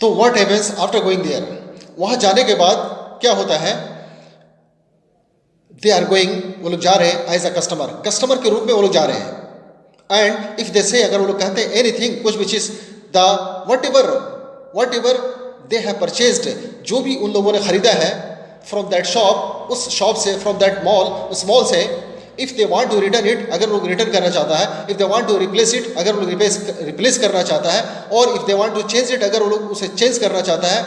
तो what happens after going there, वहां जाने के बाद क्या होता है, दे आर गोइंग, वो लोग जा रहे हैं एज अ कस्टमर, कस्टमर के रूप में वो लोग जा रहे हैं. एंड इफ दे से, अगर वो लोग कहते हैं एनीथिंग, कुछ भी चीज, the whatever they have purchased, जो भी उन लोगों ने खरीदा है, फ्रॉम दैट शॉप, उस शॉप से, फ्रॉम दैट मॉल, उस मॉल से, if they want to return it, अगर लोग रिटर्न करना चाहता है, if they want to replace it, अगर लोग रिप्लेस करना चाहता है, और if they want to change it, अगर वो लोग उसे चेंज करना चाहता है,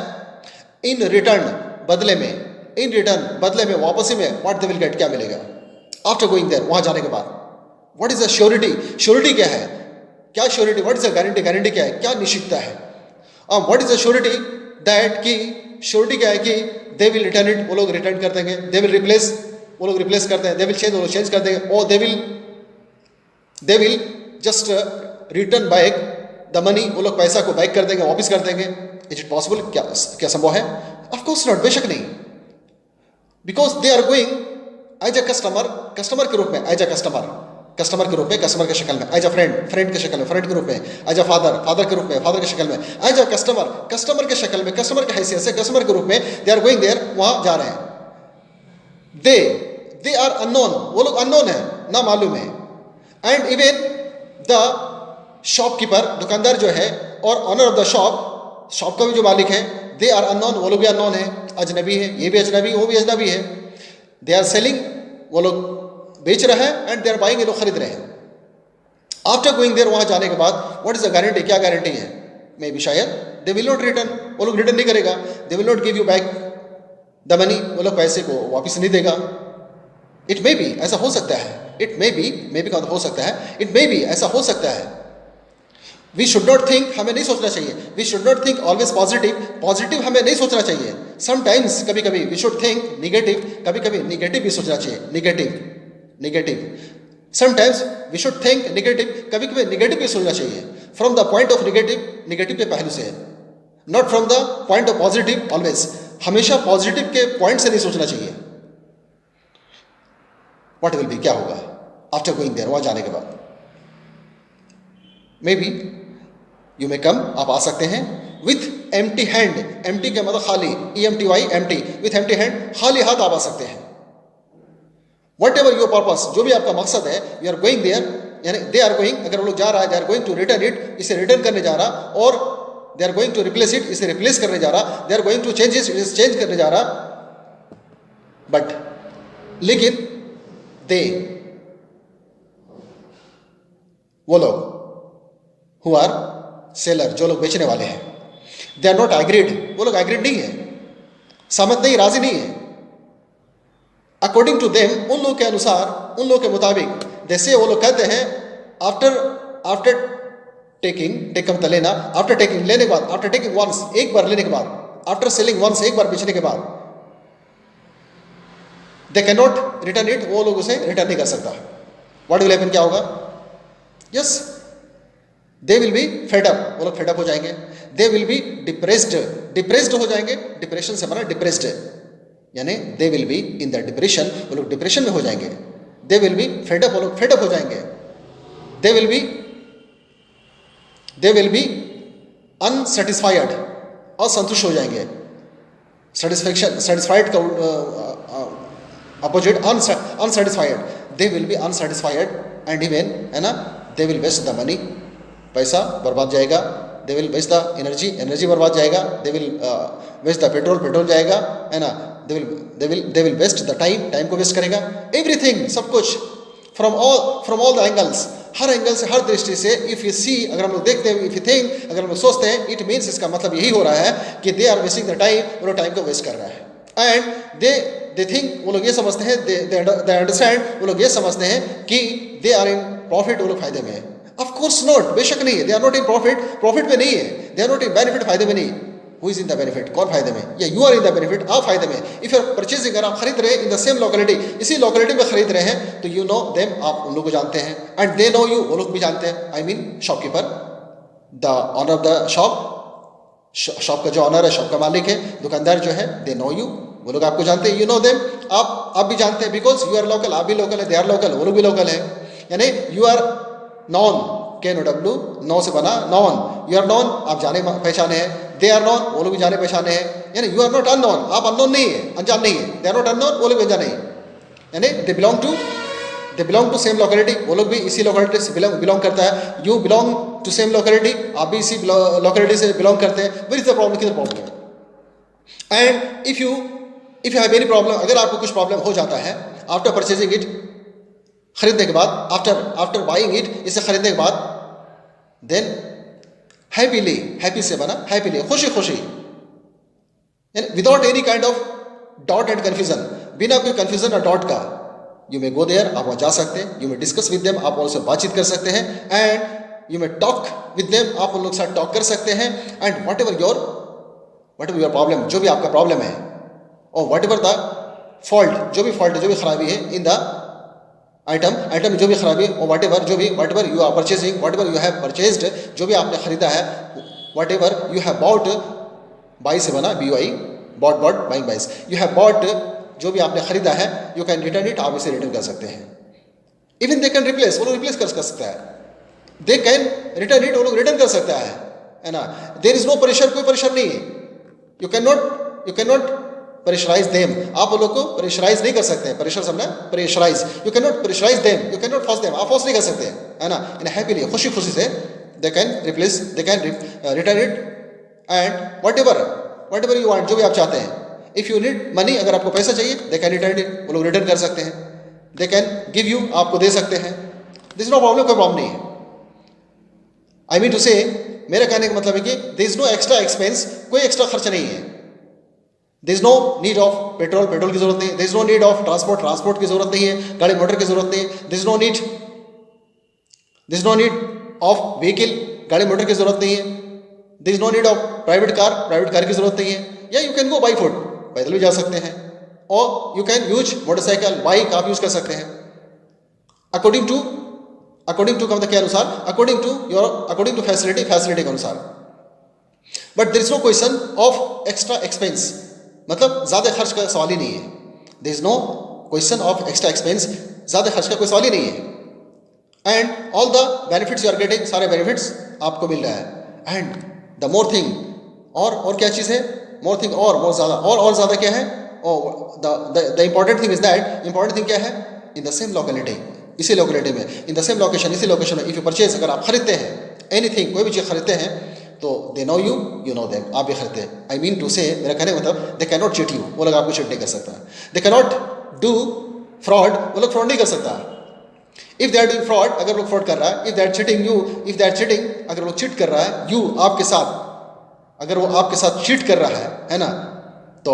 इन रिटर्न, बदले में, इन रिटर्न, बदले में, वापसी में, व्हाट दे विल गेट, क्या मिलेगा आफ्टर गोइंग देयर, वहां जाने के बाद. What is the surety, surety क्या है, क्या surety, what is the guarantee, guarantee क्या है, क्या निश्चितता है. What is the surety that, की श्योरिटी क्या है कि दे विल रिटर्न इट, वो लोग रिटर्न कर देंगे, दे विल रिप्लेस, वो लोग रिप्लेस करते हैं, दे विल चेंज, वो लोग चेंज कर देंगे, और they will just return back the money, वो लोग पैसा को बैक कर देंगे, वापस कर देंगे. इज इट पॉसिबल, क्या संभव है? ऑफ कोर्स नॉट, बेशक नहीं. Because they are going as a customer, customer के रूप में, एज अ कस्टमर के रूप में, कस्टमर के शक्ल में, एज अ फ्रेंड के शक्ल में, फ्रेंड के रूप में, एज अ फादर के रूप में, फादर के शक्ल में, एज अ कस्टमर के शक्ल में, कस्टमर के हैसियत से, कस्टमर के रूप में, दे आर गोइंग देयर, वहां जा रहे हैं. दे आर अननोन, वो लोग अननोन है, ना मालूम है. एंड इवन द शॉपकीपर, दुकानदार जो है, और ऑनर ऑफ द शॉप का भी जो मालिक है, दे आर अननोन, वो लोग भी अननोन है, अजनबी है, ये भी अजनबी, वो भी अजनबी है. दे आर सेलिंग, वो लोग बेच रहे हैं, एंड दे आर बाइंग, ये लोग खरीद रहे हैं. आफ्टर गोइंग देयर, वहां जाने के बाद, व्हाट इज द गारंटी, क्या गारंटी है, मे बी शायद दे विल नॉट रिटर्न, वो लोग रिटर्न नहीं करेगा, they will not give you back the money, वो लोग पैसे को वापस नहीं देगा. इट मे बी, ऐसा हो सकता है, इट मे बी का हो सकता है, इट मे बी, ऐसा हो सकता है. वी शुड नॉट थिंक, हमें नहीं सोचना चाहिए, we should not think always positive हमें नहीं सोचना चाहिए. समटाइम्स, कभी कभी वी शुड थिंक निगेटिव, कभी कभी निगेटिव भी सोचना चाहिए, negative. Sometimes we should think negative, कभी कभी निगेटिव भी सोचना चाहिए, from the point of negative के पहलू से, not from the point of positive always, हमेशा पॉजिटिव के पॉइंट से नहीं सोचना चाहिए. व्हाट विल बी, क्या होगा आफ्टर गोइंग देयर, वहां जाने के बाद. मे बी यू मे कम, आप आ सकते हैं, विथ एम्प्टी हैंड, एम्प्टी का मतलब खाली, EMPTY, empty, with empty hand, खाली हाथ आप आ सकते हैं. वट एवर योर पर्पस, जो भी आपका मकसद है, यू आर गोइंग देयर, यानी दे आर गोइंग, अगर वो लोग जा रहा है, they are going to return it, इसे रिटर्न करने जा रहा, और they are going to replace it, इसे रिप्लेस करने जा रहा, they are going to change it, इसे चेंज करने जा रहा. बट लेकिन दे, वो लोग, हु आर सेलर, जो लोग बेचने वाले हैं, दे आर नॉट एग्रीड, वो लोग एग्रीड नहीं है, सहमत नहीं, राजी नहीं है. अकॉर्डिंग टू देम, उन लोग के अनुसार, उन लोग के मुताबिक, जैसे वो लोग कहते हैं, आफ्टर टेकिंग, टेक मतलब लेना, आफ्टर टेकिंग, लेने के बाद, आफ्टर टेकिंग वंस, एक बार लेने के बाद, आफ्टर सेलिंग वंस, एक बार बेचने के बाद, दे कैन नॉट रिटर्न इट, वो लोग उसे रिटर्न नहीं कर सकता. व्हाट विल हैपन, क्या होगा? Yes, they will be fed up, वो लोग फेड अप हो जाएंगे. दे विल बी डिप्रेस्ड हो जाएंगे, डिप्रेशन से बना डिप्रेस्ड, यानी दे will be in the depression, वो लोग डिप्रेशन में हो जाएंगे. दे विल बी फेड अप, वो लोग फेड अप हो जाएंगे. दे विल बी अनसेटिस्फाइड, असंतुष्ट हो जाएंगे. सेटिस्फाइड का opposite unsatisfied, they will be unsatisfied, and even, है ना, they will waste the money, पैसा बर्बाद जाएगा. They will waste the energy बर्बाद जाएगा. They will waste the petrol जाएगा, है ना. They will waste the time को वेस्ट करेगा. एवरीथिंग, सब कुछ, फ्रॉम ऑल द एंगल्स, हर एंगल से, हर दृष्टि से. इफ यू सी, अगर हम लोग देखते हैं, इफ यू थिंक, अगर हम लोग सोचते हैं, इट मीन्स, इसका मतलब यही हो रहा है कि they are wasting the time, वो लोग टाइम को वेस्ट कर रहा है. एंड दे थिंक, वो लोग ये समझते हैं, दे अंडरस्टैंड, वो लोग ये समझते हैं कि दे आर इन प्रॉफिट, वो लोग फायदे में है. ऑफ कोर्स नॉट, बेशक नहीं है. They are not in profit में नहीं है. They are not in benefit, फायदे में नहीं. Who is in the benefit, कौन फायदे में? या you are in the benefit, आप फायदे में. इफ यू आर परचेजिंग, अगर आप खरीद रहे हैं इन द सेम लोकेलिटी, इसी लोकेलिटी में खरीद रहे हैं, तो यू नो देम, आप उन लोग को जानते हैं, एंड दे नो यू, वो लोग भी जानते हैं. I mean shopkeeper, the owner of the shop का जो ऑनर है, शॉप का मालिक है, दुकानदार जो है, दे नो यू, वो लोग आपको जानते हैं. यू नो देम, आप भी जानते हैं, बिकॉज यू आर लोकल, आप भी लोकल है, दे आर लोकल, वो लोग भी लोकल है. यानी you are known, KNOW, know से बना नॉन, यू आर नॉन, आप जाने पहचाने हैं. दे आर नॉन, वो लोग भी जाने पहचाने हैं, यानी यू आर नॉट अननोन, आप अननोन नहीं है, अनजान नहीं है, दे आर नॉट अननोन, वो लोग भी अनजान नहीं है, यानी they belong to same locality, वो लोग भी इसी लोकेलिटी से बिलोंग करता है, you belong to same locality, आप भी इसी लोकेलिटी से बिलोंग करते हैं, वेर इज द प्रॉब्लम, किधर प्रॉब्लम है? And if you have any problem, अगर आपको कुछ प्रॉब्लम हो जाता है आफ्टर परचेजिंग इट, खरीदने के बाद, आफ्टर बाइंग इट, इसे खरीदने के बाद, देन हैप्पीली, हैप्पी से बना हैप्पीली, खुशी खुशी, without any kind of dot and confusion, बिना कोई कंफ्यूजन और डॉट का, यू मे गो देयर, आप वहाँ जा सकते हैं, you may discuss with them, आप उनसे बातचीत कर सकते हैं, and you may talk with them, आप उन लोग के साथ टॉक कर सकते हैं, and what ever your problem, जो भी आपका प्रॉब्लम है, और वट एवर द फॉल्ट, जो भी फॉल्ट है, जो भी खराबी है इन द आइटम में जो भी खराबी, और whatever you are purchasing, whatever you have purchased, जो भी आपने खरीदा है, whatever you have bought, buy से बना BY, bought buying buys, you have bought, जो भी आपने खरीदा है, यू कैन रिटर्न इट, आप इसे रिटर्न कर सकते हैं, इवन दे कैन रिप्लेस, वो लोग रिप्लेस कर सकता है, दे कैन रिटर्न इट, वो लोग रिटर्न कर सकता है ना, देयर इज नो प्रेशर, कोई प्रेशर नहीं है, you can not pressurise them, आप वो लोग को प्रेशराइज नहीं कर सकते हैं, प्रेशर समझना, pressurise, you can not pressurise them, you can not force them, आप फोर्स नहीं कर सकते हैं, है ना, इन हैप्पीली, खुशी खुशी से, they can replace, they can return it, and what ever you want, जो भी आप चाहते हैं, इफ यू नीड मनी, अगर आपको पैसा चाहिए, दे कैन रिटर्न इट, वो लोग रिटर्न कर सकते हैं, दे कैन गिव यू, आपको दे सकते हैं, दिस नो प्रॉब्लम, कोई प्रॉब्लम नहीं है, आई मीन टू से, मेरा कहने का मतलब है कि there is no extra expense, कोई एक्स्ट्रा खर्च नहीं है, there is no need of petrol की जरूरत नहीं है, there is no need of transport की जरूरत नहीं है, गाड़ी मोटर की जरूरत नहीं है, there is no need of vehicle, गाड़ी मोटर की जरूरत नहीं है, there is no need of private car की जरूरत नहीं है, या you can go by foot, पैदल भी जा सकते हैं, और you can use motorcycle, bike आप यूज कर सकते हैं, अकॉर्डिंग टू का मतलब क्या अनुसार, अकॉर्डिंग टू फैसिलिटी के अनुसार, but there is no question of extra expense, मतलब ज्यादा खर्च का सवाल ही नहीं है, there is no question of extra expense, ज्यादा खर्च का कोई सवाल ही नहीं है, and all the benefits you are getting, सारे बेनिफिट्स आपको मिल रहा है, एंड द मोर थिंग, और क्या चीज़ है, मोर थिंग, और ज़्यादा क्या है, the important thing is that, important thing क्या है, इन द सेम लोकेलिटी, इसी लोकेलिटी में, इन द सेम लोकेशन, इसी लोकेशन में, इफ यू परचेज, अगर आप खरीदते हैं एनीथिंग, कोई भी चीज़ खरीदते हैं, तो they know you know them, आप भी खरीदते हैं, आई मीन टू से, मेरा कहने का मतलब, they can not cheat you, वो लोग आपको चीट नहीं कर सकता, they can not do fraud, वो लोग फ्रॉड नहीं कर सकता, if they are doing fraud, अगर लोग फ्रॉड कर रहा है, if they are cheating you, if they are cheating, अगर वो चीट कर रहा है, यू आपके साथ, अगर वो आपके साथ चीट कर रहा है ना, तो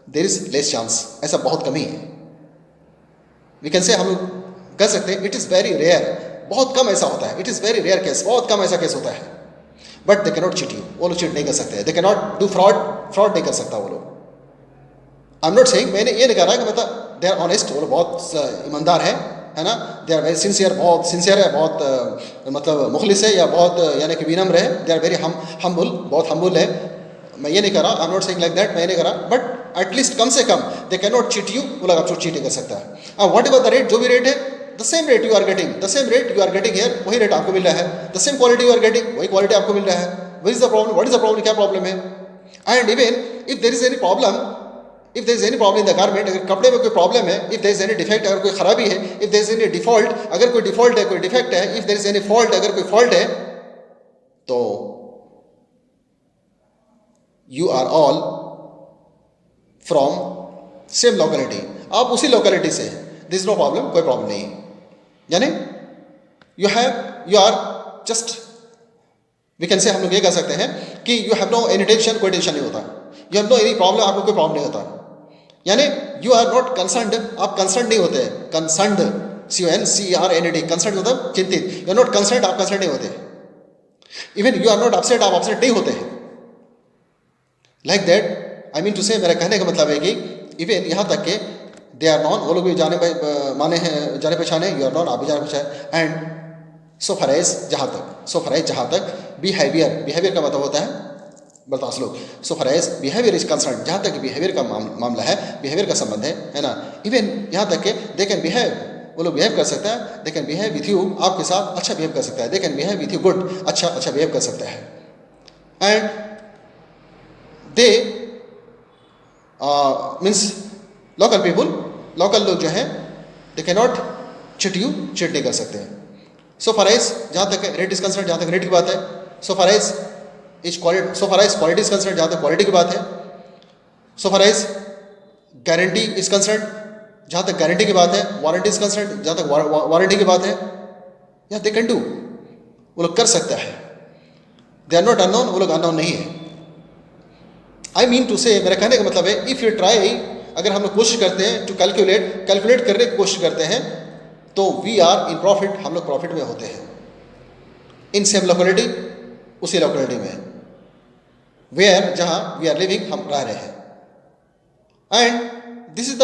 देयर इज लेस चांस, ऐसा बहुत कम ही है, वी कैन से, हम लोग कह सकते हैं, इट इज़ वेरी रेयर, बहुत कम ऐसा होता है, it is very rare case, बहुत कम ऐसा केस होता है, but they can not cheat you, वो लोग चीट नहीं कर सकते, they can not do fraud नहीं कर सकता वो लोग, आई एम नॉट सेइंग, मैंने ये नहीं कह रहा कि मतलब दे आर ऑनेस्ट, वो लोग बहुत ईमानदार है ना, दे आर वेरी सिंसियर, बहुत सिंसियर है, बहुत मतलब मुखलिस है, या बहुत यानी कि विनम्र है, दे आर वेरी हम्बुल, बहुत हम्बुल है, मैं ये नहीं कर रहा, I am not saying like that, मैं ये नहीं कर रहा, बट एटलीस्ट कम से कम they can not cheat you, वो लोग आपको चीट नहीं कर सकता है, वट एवर द रेट, जो भी रेट है, the same rate you are getting here, वही रेट आपको मिल रहा है, the same quality you are getting, वही क्वालिटी आपको मिल रहा है, व्हाट इज द प्रॉब्लम, क्या प्रॉब्लम है, and even if there is any problem, if there is any problem in the garment, अगर कपड़े में कोई प्रॉब्लम है, if there is any defect, अगर कोई खराबी है, if there is any default, अगर कोई डिफॉल्ट है, कोई डिफेक्ट है, if there is any fault, अगर कोई फॉल्ट है, तो you are all from same locality, आप उसी लोकेलिटी से, दिस इज नो प्रॉब्लम, कोई प्रॉब्लम नहीं, यानी you are just, we can say, हम लोग ये कह सकते हैं कि you have no any tension, कोई टेंशन नहीं होता, you have no any problem, आपको कोई प्रॉब्लम नहीं होता, यानी यू आर नॉट कंसर्न्ड, आप कंसर्न नहीं होते, कंसर्न्ड, CONCERNED, कंसर्न मतलब चिंतित, यू आर नॉट कंसर्न, आप कंसर्न नहीं होते, even you are not upset, आप अपसेट नहीं होते हैं, like that, I mean to say, मेरा कहने का मतलब है कि इवन यहाँ तक के दे आर नॉन, वो लोग भी जाने पहचाने, यू आर नॉन, आप भी जाने पहचाने, एंड सो फर एज जहाँ तक बिहेवियर का मतलब होता है बर्दाश्त लोग, सो फर एज बिहेवियर इज कंसर्न, जहाँ तक बिहेवियर का मामला है, बिहेवियर का संबंध है ना, इवन यहाँ तक के दे कैन बिहेव, वो लोग बिहेव कर सकता है, they can behave with you, आपके साथ अच्छा बिहेव कर सकता है, they can behave with you good, अच्छा बिहेव कर सकता है, and they means local people, local लोग जो हैं, दे can not chit you, chit नहीं कर सकते हैं. सो फार एज जहाँ तक रेट इज कंसर्न, जहाँ तक रेट की बात है, so far as quality is concern, जहाँ तक क्वालिटी की बात है, so far as guarantee is concern, जहाँ तक गारंटी की बात है, वारंटी इज कंसर्न, जहाँ तक वारंटी की बात है, या दे कैन डू, वो लोग कर सकता है. दे आर नॉट अननोन, वो लोग अननोन नहीं है. आई मीन टू से, मेरा कहने का मतलब है, इफ़ यू ट्राई, अगर हम लोग कोशिश करते हैं टू कैलकुलेट करने की कोशिश करते हैं, तो वी आर इन प्रॉफिट, हम लोग प्रॉफिट में होते हैं. इन सेम लोकेलिटी, उसी लोकेलिटी में, वेयर जहाँ वी आर लिविंग, हम रह रहे हैं. And this is the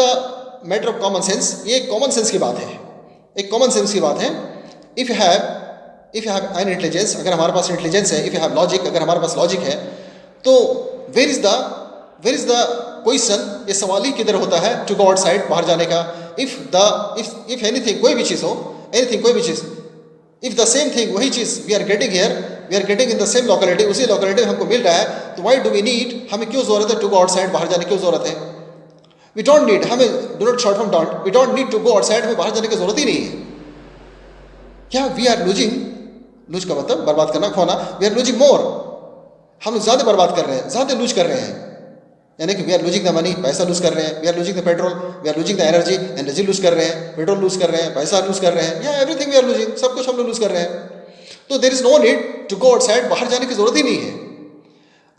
matter of common sense. ये कॉमन सेंस की बात है, एक कॉमन सेंस की बात है. If you have an intelligence, अगर हमारे पास इंटेलिजेंस है, इफ़ यू हैव लॉजिक, अगर हमारे पास लॉजिक है, तो वेर इज द क्वेश्चन, ये सवाल ही किधर होता है, टू गो आउटसाइड, बाहर जाने का. इफ एनीथिंग, कोई भी चीज़ हो, एनीथिंग, कोई भी चीज़, इफ द सेम थिंग, वही चीज़ we are getting here, we are getting in the same locality, उसी लोकेलिटी में हमको मिल रहा है, तो वाई डू वी नीड, हमें क्यों जरूरत है टू गो आउटसाइड, बाहर जाने की क्यों जरूरत है? वी डोंट नीड, हमें do not short from don't, we don't need to go outside, हमें बाहर जाने की जरूरत ही नहीं है. क्या वी आर लूजिंग, लूज का मतलब बर्बाद करना, खोना, वी आर लूजिंग मोर, हम लोग ज़्यादा बर्बाद कर रहे हैं, ज़्यादा लूज कर रहे हैं. यानी कि we are losing the money, पैसा लूज कर रहे हैं, we are losing the petrol, we are losing the energy lose कर रहे हैं, पेट्रोल लूज कर रहे हैं, पैसा लूज कर रहे हैं, या एवरीथिंग वी आर लूजिंग, सब कुछ हम लोग लूज कर रहे हैं. तो there is no need to go outside, बाहर जाने की जरूरत ही नहीं है.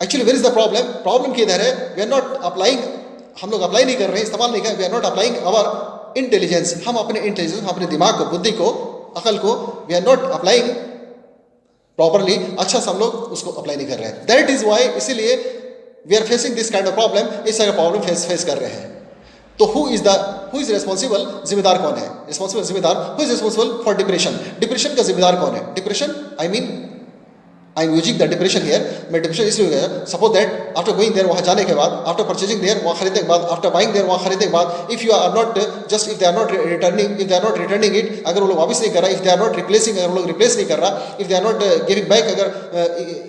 Actually where is the problem, problem किधर है? वी आर नॉट अप्लाइंग, हम लोग अप्लाई नहीं कर रहे हैं, इस्तेमाल नहीं कर, we are not applying our intelligence, हम अपने इंटेलिजेंस, अपने दिमाग को, बुद्धि को, अकल को, we are not applying properly, अच्छा से हम लोग उसको अप्लाई नहीं कर रहे हैं. दैट इज वाई, इसीलिए we are facing this kind of problem, इस तरह का प्रॉब्लम फेस कर रहे हैं. तो हु इज रेस्पॉन्सिबल, जिम्मेदार कौन है? रिस्पॉन्सिबल जिम्मेदार, who is responsible for depression, depression का जिम्मेदार कौन है? Depression, I am using the depression here, मैं डिप्रेशन इसलिए हो गया, suppose that after going there, वहाँ जाने के बाद, आफ्टर परचेजिंग देयर, वहाँ खरीदने के बाद, आफ्टर बाइंग देयर, वहाँ खरीदने के बाद, if you are not just, if they are not returning it, अगर वो लोग वापस नहीं कर रहा, if they are not replacing, अगर वो लोग रिप्लेस नहीं कर रहा, if they are not giving back, अगर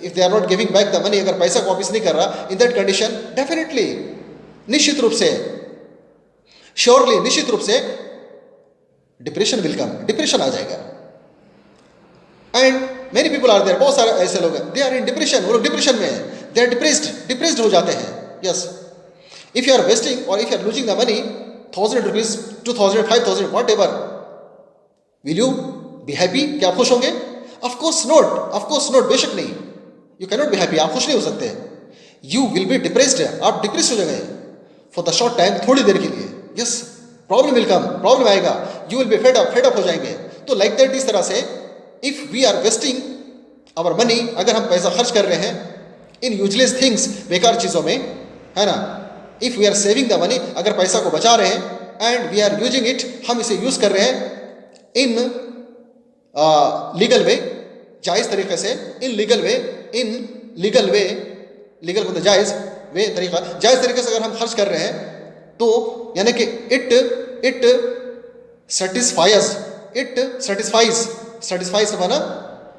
if they are not giving back the money, अगर पैसा को वापस नहीं कर रहा, इन दैट कंडीशन डेफिनेटली, निश्चित रूप से, श्योरली, निश्चित रूप से डिप्रेशन विल कम, डिप्रेशन आ जाएगा. And many people are there, बहुत सारे ऐसे लोग हैं, दे आर इन डिप्रेशन, वो लोग डिप्रेशन में है, दे आर डिप्रेस्ड हो जाते हैं. Yes, if you are wasting और if you are losing the money, 1000 rupees, 2000, 5000, what ever, will you be happy? क्या आप खुश होंगे? ऑफकोर्स नॉट, बेशक नहीं. You can not be happy, आप खुश नहीं हो सकते. यू विल बी डिप्रेस्ड, आप डिप्रेस हो जाएंगे फॉर द शॉर्ट टाइम, थोड़ी देर के लिए. Yes, problem will come, problem आएगा, you will be fed up हो जाएंगे. तो लाइक दैट, इस तरह से, if we are wasting our money, अगर हम पैसा खर्च कर रहे हैं इन यूजलेस थिंग्स, बेकार चीज़ों में, है ना, if we are saving the money, अगर पैसा को बचा रहे हैं, and we are using it, हम इसे यूज कर रहे हैं इन लीगल वे, जायज़ तरीके से, इन लीगल वे, लीगल मतलब जायज़ वे, तरीका, जायज़ तरीके से अगर हम खर्च कर रहे हैं, तो यानी कि इट सेटिस्फाइज बना,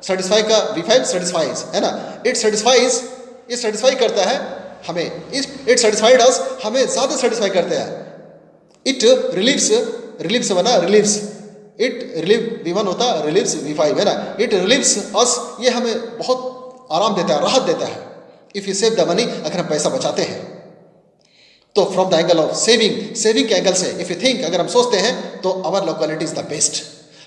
सेटिस्फाई का V5 सेटिस्फाइज, है ना, इट सेटिस्फाई करता है हमें, इट सेटिस्फाइड अस, हमें ज़्यादा सेटिस्फाई करते हैं. इट रिलीव्स बना, रिलीव्स, इट रिलीव V1 होता, रिलीव्स V5, है ना, इट रिलीव्स अस, ये हमें बहुत आराम देता है, राहत देता है. If you save the money, अगर हम पैसा बचाते हैं, तो from the angle of saving के एंगल से, इफ यू थिंक, अगर हम सोचते हैं, तो our locality is the best,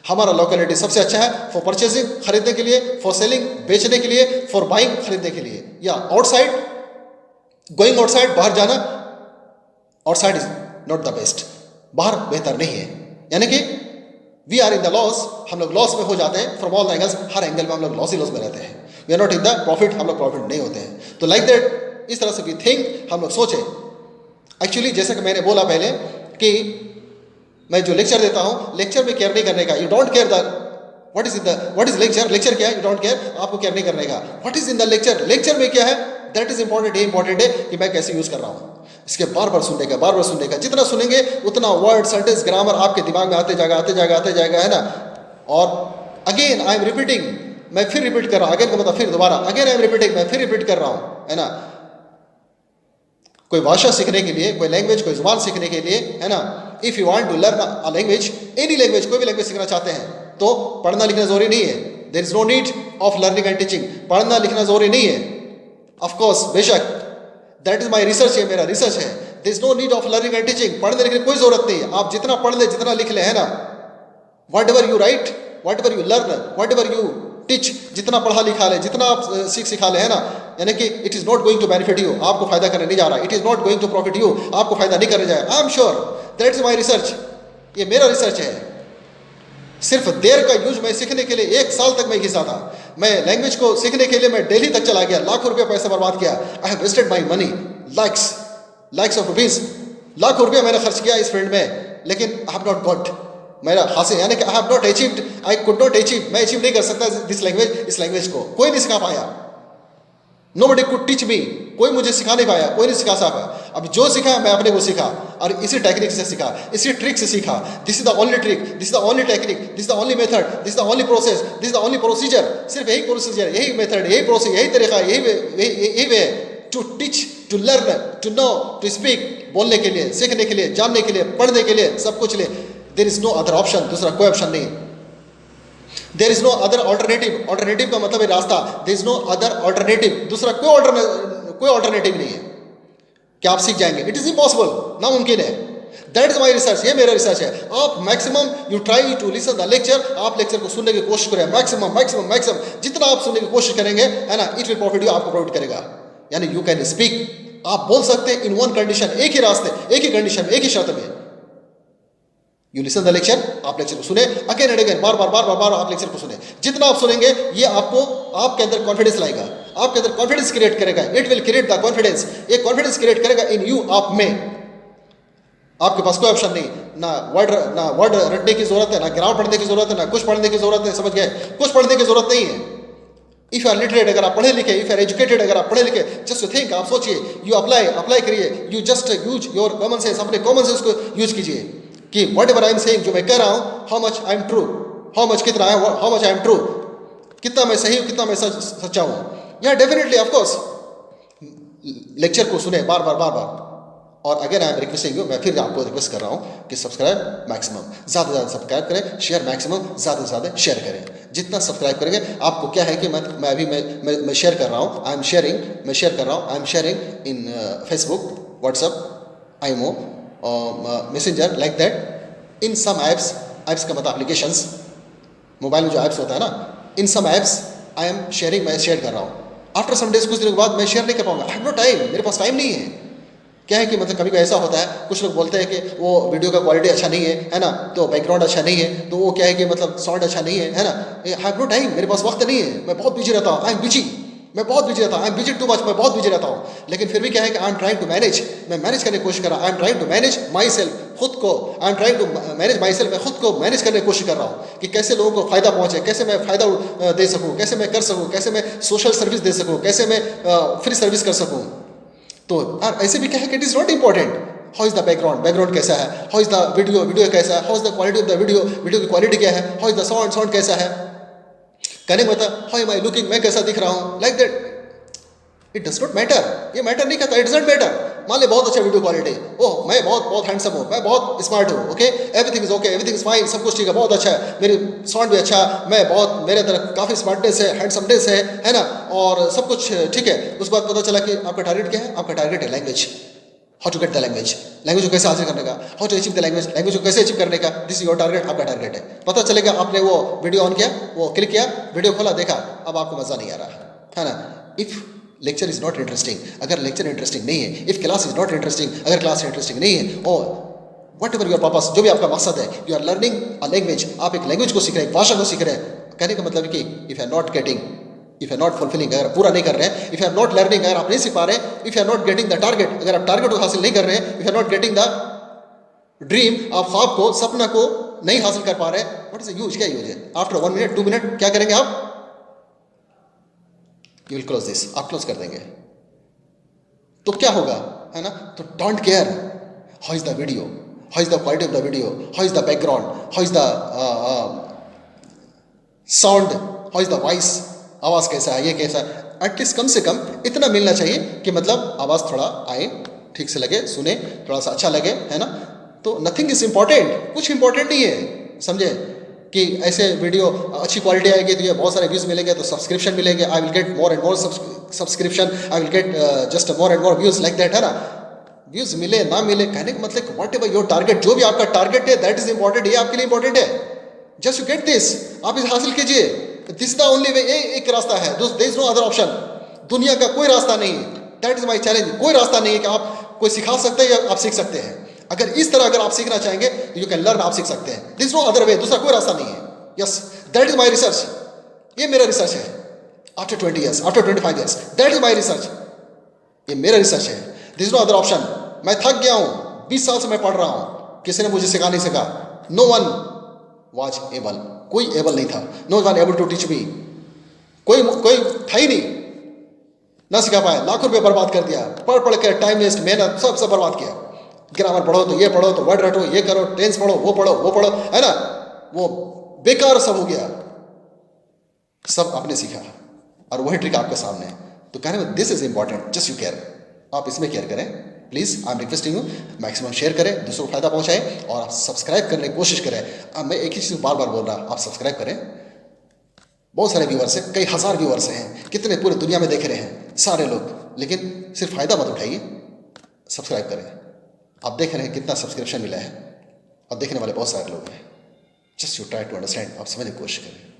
हमारा लोकेलिटी सबसे अच्छा है फॉर परचेजिंग, खरीदने के लिए, फॉर सेलिंग, बेचने के लिए, फॉर बाइंग, खरीदने के लिए, या आउटसाइड, गोइंग आउटसाइड, बाहर जाना, outside is not the best, बाहर बेहतर नहीं है. यानी कि we are in the loss, हम लोग लॉस में हो जाते हैं फ्रॉम ऑल एंगल्स, हर एंगल में हम लोग लॉस में रहते हैं. We are not in the profit, हम लोग प्रॉफिट नहीं होते हैं. तो लाइक दैट, इस तरह से वी थिंक, हम लोग सोचें. एक्चुअली जैसे कि मैंने बोला पहले कि मैं जो लेक्चर देता हूँ, लेक्चर में केयर नहीं करने का, you don't care the what is lecture क्या है, यू डोंट केयर, आपको केयर नहीं करने का. What is in the lecture में क्या है, दैट इज इंपॉर्टेंट है कि मैं कैसे यूज कर रहा हूँ. इसके बार बार सुनने का, जितना सुनेंगे उतना वर्ड, सेंटेंस, ग्रामर आपके दिमाग में आते जाएगा, है ना. और अगेन आई एम रिपीटिंग, मैं फिर रिपीट कर रहा हूँ, अगेन का मतलब फिर दोबारा, अगेन आई एम रिपीटिंग, मैं फिर रिपीट कर रहा हूँ, है ना. कोई भाषा सीखने के लिए, कोई लैंग्वेज, कोई जुबान सीखने के लिए, है ना, if you want to learn a language, any language, कोई भी लैंग्वेज सीखना चाहते हैं, तो पढ़ना लिखना जरूरी नहीं है। There is no need of learning and teaching. पढ़ना लिखना जरूरी नहीं है। ऑफ कोर्स, बेशक, दैट इज माय रिसर्च, है मेरा रिसर्च है। There is no need of learning and teaching. पढ़ने लिखने की कोई जरूरत नहीं है। आप जितना पढ़ ले, जितना लिख ले, है ना, what ever you right, what ever you learn, what ever you teach, जितना पढ़ा लिखा ले, जितना आप सिखा ले, है ना, यानी कि it is not going to benefit you, आपको फायदा करने नहीं जा रहा। It is not going to profit you, आपको फायदा नहीं करने जाए। I am sure that is my research, ये मेरा रिसर्च है। सिर्फ देर का यूज मैं सीखने के लिए 1 साल तक मैं घिसा था। मैं लैंग्वेज को सीखने के लिए मैं दिल्ली तक चला गया, लाखों रुपया पैसा बर्बाद किया। I have wasted my money, lakhs of rupees, लाखों रुपया मैंने खर्च किया इस फील्ड में, लेकिन आई हैव नॉट गॉट, मेरा हासिल, यानी कि I have not achieved, I could not achieve, मैं अचीव नहीं कर सकता दिस लैंग्वेज, इस लैंग्वेज को कोई नहीं सिखा पाया। नोबडी कुड टीच मी, कोई मुझे सिखा नहीं पाया, कोई नहीं सिखा सका। अब जो सीखा मैं अपने को सीखा, और इसी टेक्निक से सीखा, इसी ट्रिक से सीखा। This is the only trick, this is the only technique, this is the only method, this is the only process, this is the only procedure. सिर्फ यही प्रोसीजर, यही मेथड, यही प्रोसेस, यही तरीका, यही way to teach, to learn, to know, to speak, बोलने के लिए, सीखने के लिए, जानने के लिए, पढ़ने के लिए, सब कुछ लिए। There is no other option, दूसरा कोई ऑप्शन नहीं। There is no other alternative, alternative का मतलब है रास्ता। There is no other alternative, दूसरा कोई ऑल्टरनेटिव नहीं है कि आप सीख जाएंगे। इट इज इम्पॉसिबल, नामुमकिन है। दैट इज माई रिसर्च, ये मेरा रिसर्च है। आप maximum you try to listen the lecture, आप लेक्चर को सुनने की कोशिश करें, मैक्सिमम जितना आप सुनने की कोशिश करेंगे, है ना, इट विल प्रॉफिट यू, आपको प्रॉफिट करेगा। यानी यू कैन स्पीक, आप बोल सकते हैं इन वन कंडीशन, एक ही रास्ते, एक ही कंडीशन, एक ही शर्त में। यू लिसन द लेक्चर, आप लेक्चर को सुने अगेन एंड अगेन, बार बार आप लेक्चर को सुने। जितना आप सुनेंगे, ये आपको, आपके अंदर कॉन्फिडेंस लाएगा, आपके अंदर कॉन्फिडेंस क्रिएट करेगा। It will create the confidence, ये कॉन्फिडेंस क्रिएट करेगा इन यू, आप में। आपके पास कोई ऑप्शन नहीं, ना वर्ड रटने की जरूरत है, ना ग्रामर पढ़ने की जरूरत है, ना कुछ पढ़ने की जरूरत है। समझ गए? कुछ पढ़ने की जरूरत नहीं है। इफ यू आर लिटरेट, अगर आप पढ़े लिखे, इफ यू आर एजुकेटेड, अगर आप पढ़े लिखे, जस्ट थिंक, आप सोचिए, यू अप्लाई करिए, you just use your common sense, अपने कॉमन सेंस को यूज कीजिए कि what ever I am saying, जो मैं कह रहा हूँ, how much I am true, how much कितना है, how much I am true, कितना मैं सही हूँ, कितना मैं सच्चा हूँ। या डेफिनेटली ऑफ कोर्स लेक्चर को सुने बार बार। और अगर आई एम रिक्वेस्टिंग यू, मैं फिर आपको रिक्वेस्ट कर रहा हूँ कि सब्सक्राइब मैक्सिमम, ज़्यादा से ज़्यादा सब्सक्राइब करें, शेयर मैक्सिमम, ज़्यादा से ज़्यादा शेयर करें। जितना सब्सक्राइब करेंगे, आपको क्या है कि मैं अभी मैं शेयर कर रहा हूँ, मैं शेयर कर रहा हूँ, I am sharing in Facebook, WhatsApp, IMO, Messenger, like that, in some apps का मतलब एप्लीकेशंस, मोबाइल में जो ऐप्स होता है ना, इन some apps I am sharing, मैं शेयर कर रहा हूँ। आफ्टर सम डेज, कुछ दिनों के बाद मैं शेयर नहीं कर पाऊंगा, आई हैव नो टाइम, मेरे पास टाइम नहीं है। क्या है कि मतलब कभी कभी ऐसा होता है, कुछ लोग बोलते हैं कि वो वीडियो का क्वालिटी अच्छा नहीं है ना, तो बैकग्राउंड अच्छा नहीं है, तो वो क्या है कि मतलब साउंड अच्छा नहीं है ना। आई हैव नो टाइम, मेरे पास वक्त नहीं है, मैं बहुत बिजी रहता हूँ, आई एम बिजी, मैं बहुत बिजी रहता हूँ, I am busy too much, मैं बहुत बिजी रहता हूँ। लेकिन फिर भी क्या है कि I am trying to manage, मैं मैनेज करने की कोशिश कर रहा हूँ, I am trying to manage my self, खुद को, I am trying to manage my self, मैं खुद को मैनेज करने की कोशिश कर रहा हूँ कि कैसे लोगों को फायदा पहुँचे, कैसे मैं फायदा दे सकूँ, कैसे मैं कर सकूँ, कैसे मैं सोशल सर्विस दे सकूँ, कैसे मैं फ्री सर्विस कर सकूँ। तो ऐसे भी क्या है कि it is not important how is the background कैसा है, हाउ इज़ द वीडियो कैसा है, how is the quality of the video की क्वालिटी क्या है, हाउ इज़ द साउंड कैसा है, कहने को मतलब हाउ एम आई लुकिंग, मैं कैसा दिख रहा हूँ, like that. It does not matter, ये मैटर नहीं करता, इट डजंट मैटर। मान ले बहुत अच्छा वीडियो क्वालिटी, ओह मैं बहुत हैंडसम हूँ, मैं बहुत स्मार्ट हूँ, okay, everything is okay, everything is fine, सब कुछ ठीक है, बहुत अच्छा है, मेरी साउंड भी अच्छा, मैं बहुत, मेरे अंदर काफ़ी स्मार्टनेस है, हैंडसमनेस है ना, और सब कुछ ठीक है। उसके बाद पता चला कि आपका टारगेट क्या है, आपका टारगेट है language, how to get the language को कैसे हासिल करने का, how to achieve the language को कैसे अचीव करने का, दिस इज योर टारगेट, आपका टारगेट है। पता चलेगा, आपने वो वीडियो ऑन किया, वो क्लिक किया, वीडियो खोला, देखा, अब आपको मज़ा नहीं आ रहा है ना। If lecture is not interesting, अगर लेक्चर इंटरेस्टिंग नहीं है, if class is not interesting, अगर क्लास इंटरेस्टिंग नहीं है, और वट एवर योर पर्पस, जो भी आपका मकसद है, you are learning a language, आप एक लैंग्वेज को सीख रहे हैं, भाषा को सीख रहे हैं। कहने का मतलब कि if you are not getting, if you are not fulfilling, अगर पूरा नहीं कर रहे हैं, if you are not learning, अगर आप नहीं सीख पा रहे हैं, if you are not getting the target, अगर आप टारगेट को हासिल नहीं कर रहे हैं, if you are not getting the dream, आप ख्वाब को, सपना को नहीं हासिल कर पा रहे हैं, व्हाट इज यूज, क्या यूज है। आफ्टर 1 मिनट 2 मिनट क्या करेंगे आप, यू विल क्लोज दिस, आप क्लोज कर देंगे। तो क्या होगा, है ना। तो don't care how is the video, how is the quality of the video, how is the background, how is the sound, how is the voice, आवाज़ कैसा है, ये कैसा है। एटलीस्ट कम से कम इतना मिलना चाहिए कि मतलब आवाज़ थोड़ा आए, ठीक से लगे, सुने, थोड़ा सा अच्छा लगे, है ना। तो नथिंग इज इम्पॉर्टेंट, कुछ इंपॉर्टेंट नहीं है, समझे, कि ऐसे वीडियो अच्छी क्वालिटी आएगी तो ये बहुत सारे व्यूज़ मिलेंगे तो सब्सक्रिप्शन मिलेंगे, I will get more and more subscription, I will get just more and more views, like that, है ना। व्यूज़ मिले ना मिले, कहने का मतलब व्हाट एवर योर टारगेट, जो भी आपका टारगेट है दैट इज इंपॉर्टेंट, ये आपके लिए इंपॉर्टेंट है। जस्ट यू गेट दिस, आप इसे हासिल कीजिए। दिस द ओनली वे, एक रास्ता है, there is no other option. दुनिया का कोई रास्ता नहीं है, दैट इज माई चैलेंज। कोई रास्ता नहीं है कि आप कोई सिखा सकते हैं या आप सीख सकते हैं। अगर इस तरह अगर आप सीखना चाहेंगे तो यू कैन लर्न, आप सीख सकते हैं। दिस नो अदर वे, दूसरा कोई रास्ता नहीं है। Yes, that is my research, ये मेरा रिसर्च है। After 20 years, after 25 years, that is my research, ये मेरा रिसर्च है। This no other option. मैं थक गया हूं, 20 साल से मैं पढ़ रहा हूं, किसी ने मुझे सिखा नहीं सका। नो वन वॉज एबल, कोई एबल नहीं था। No one able to teach me, कोई था ही नहीं, ना सिखा पाया। लाखों रुपये बर्बाद कर दिया, पढ़ पढ़ के, टाइम वेस्ट, मेहनत सब बर्बाद किया। ग्रामर पढ़ो तो ये पढ़ो, तो वर्ड रटो, ये करो, टेंस पढ़ो, वो पढ़ो, है ना, वो बेकार सब हो गया। सब आपने सीखा और वही ट्रिक आपके सामने है। तो कहने में this is important, just you care, आप इसमें केयर करें please. I am requesting you, maximum share करें, दूसरों को फायदा पहुंचाएं और आप सब्सक्राइब करने की कोशिश करें। अब मैं एक ही चीज़ बार बार बोल रहा, आप सब्सक्राइब करें। बहुत सारे व्यूअर्स हैं, कई हज़ार व्यूअर्स हैं, कितने पूरे दुनिया में देख रहे हैं सारे लोग, लेकिन सिर्फ फ़ायदा मत उठाइए, सब्सक्राइब करें। आप देख रहे हैं कितना सब्सक्रिप्शन मिला है और देखने वाले बहुत सारे लोग हैं। Just you try to understand, आप समझने की कोशिश करें।